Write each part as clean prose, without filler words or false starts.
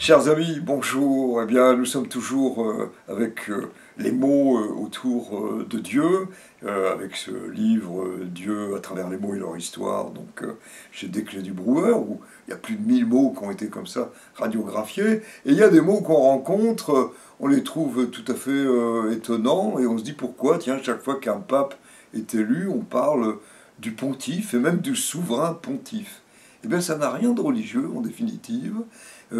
Chers amis, bonjour. Eh bien, nous sommes toujours avec les mots autour de Dieu, avec ce livre Dieu à travers les mots et leur histoire, donc chez Desclés du Brouwer, où il y a plus de 1000 mots qui ont été comme ça radiographiés. Et il y a des mots qu'on rencontre, on les trouve tout à fait étonnants, et on se dit pourquoi, tiens, chaque fois qu'un pape est élu, on parle du pontife et même du souverain pontife. Eh bien, ça n'a rien de religieux, en définitive,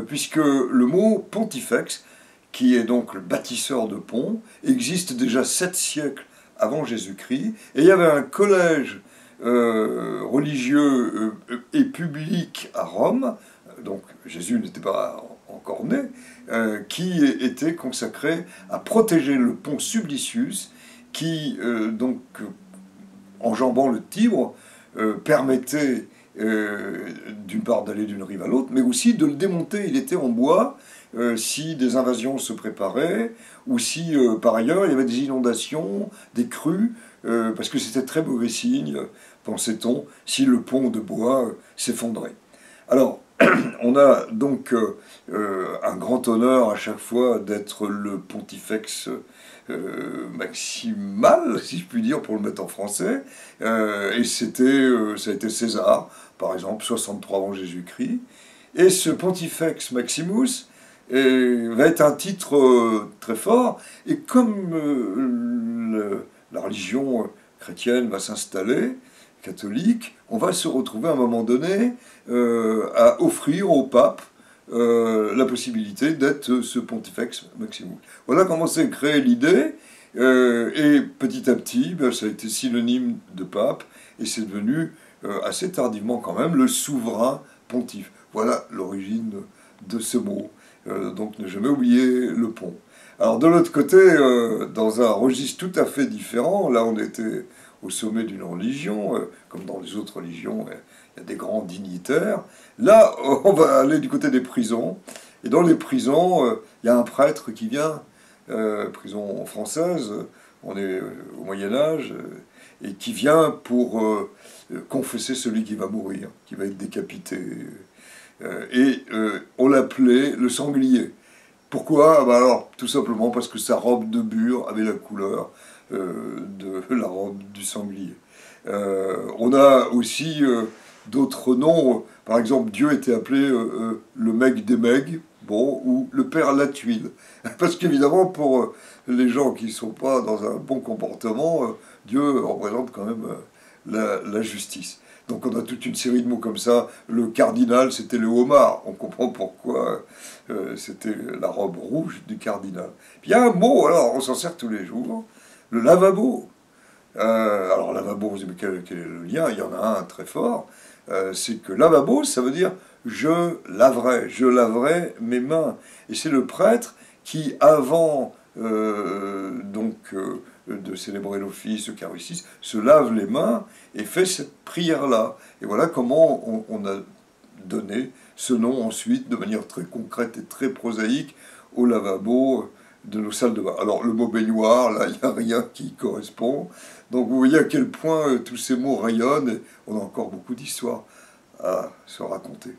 puisque le mot pontifex, qui est donc le bâtisseur de ponts, existe déjà 7 siècles avant Jésus-Christ, et il y avait un collège religieux et public à Rome, donc Jésus n'était pas encore né, qui était consacré à protéger le pont Sublicius, qui, enjambant le Tibre, permettait d'une part d'aller d'une rive à l'autre, mais aussi de le démonter. Il était en bois si des invasions se préparaient, ou si par ailleurs il y avait des inondations, des crues, parce que c'était très mauvais signe, pensait-on, si le pont de bois s'effondrait. Alors, on a donc un grand honneur à chaque fois d'être le pontifex maximal, si je puis dire, pour le mettre en français. Et ça a été César, par exemple, 63 avant Jésus-Christ. Et ce pontifex maximus va être un titre très fort. Et comme la religion chrétienne va s'installer, catholique, on va se retrouver à un moment donné à offrir au pape la possibilité d'être ce pontifex maximus. Voilà comment s'est créée l'idée, et petit à petit, ça a été synonyme de pape, et c'est devenu assez tardivement quand même le souverain pontife. Voilà l'origine de ce mot. Donc ne jamais oublier le pont. Alors de l'autre côté, dans un registre tout à fait différent, là on était au sommet d'une religion, comme dans les autres religions, il y a des grands dignitaires. Là, on va aller du côté des prisons. Et dans les prisons, il y a un prêtre qui vient, prison française, on est au Moyen-Âge, et qui vient pour confesser celui qui va mourir, qui va être décapité. On l'appelait le sanglier. Pourquoi? Alors, tout simplement parce que sa robe de bure avait la couleur de la robe du sanglier. On a aussi d'autres noms. Par exemple, Dieu était appelé le mec des megs, bon, ou le père Latuile. Parce qu'évidemment, pour les gens qui ne sont pas dans un bon comportement, Dieu représente quand même la justice. Donc on a toute une série de mots comme ça. Le cardinal, c'était le homard. On comprend pourquoi c'était la robe rouge du cardinal. Puis il y a un mot, alors on s'en sert tous les jours, le lavabo. Alors lavabo, vous savez quel est le lien? Il y en a un très fort. C'est que lavabo, ça veut dire je laverai mes mains. Et c'est le prêtre qui, avant de célébrer l'office Eucharistique, se lave les mains et fait cette prière-là. Et voilà comment on a donné ce nom ensuite, de manière très concrète et très prosaïque, au lavabo de nos salles de bain. Alors le mot baignoire, là, il n'y a rien qui y correspond. Donc vous voyez à quel point tous ces mots rayonnent, et on a encore beaucoup d'histoires à se raconter.